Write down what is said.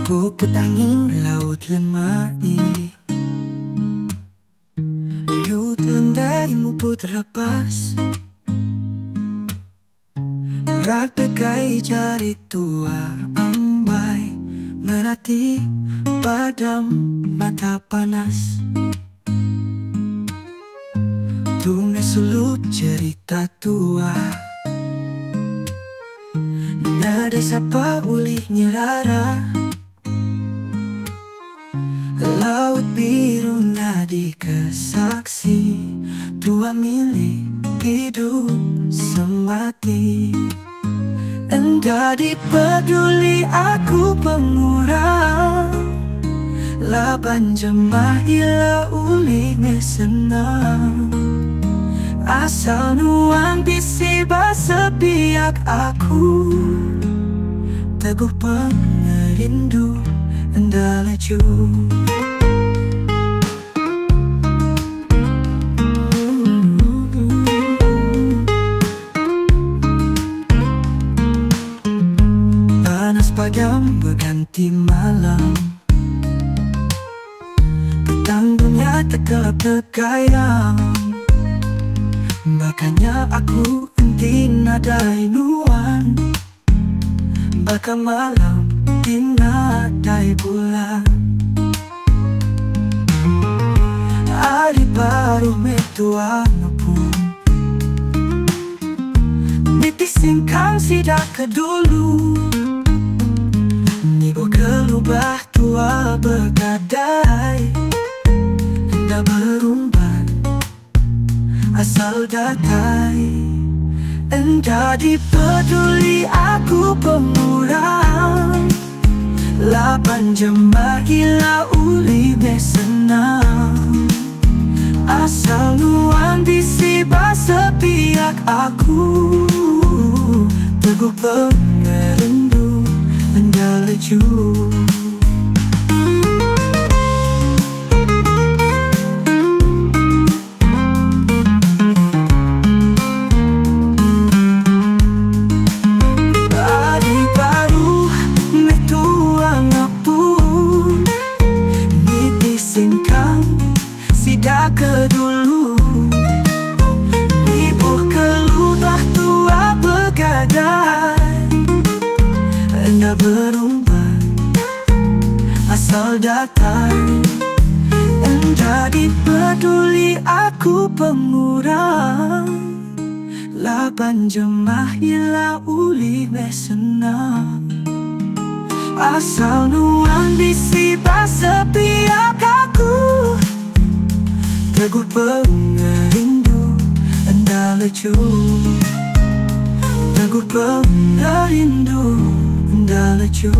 Puput angin laut lemari, liut lendaimu putra pas. Rak pegai jari tua ambai, merati padam mata panas. Tunai sulup cerita tua, nada sapa ulihnya rara. Laut biru nadi kesaksi, tua milik hidup semati. Enggak dipeduli aku pengurang, laban jemah ila ulingnya senang. Asal nuang bisi bahasa biak aku, teguh pengerindu enda lecu. Panas pagam berganti malam, petang dunia tegelap tegayang. Makanya aku henti nadai nuan, baka malam dinadai bulan. Hari baru metua ngepun, ditisingkan sidak ke dulu. Nibo kelubah tua bergadai, hendak berumban asal datai. Enggak dipeduli aku pemurang, laban jemah gila uli besenang. Asal nuan bisi bahasa pihak aku, teguh pengerindu enda lecu. Ke dulu ibu kelubah tua begadai, enda berumban asal datang. Enda dipeduli aku pengurang, laban jemah ila uli besenang. Asal nuan bisi bahasa pihak aku, teguh pengerindu enda lecu. Teguh pengerindu enda lecu.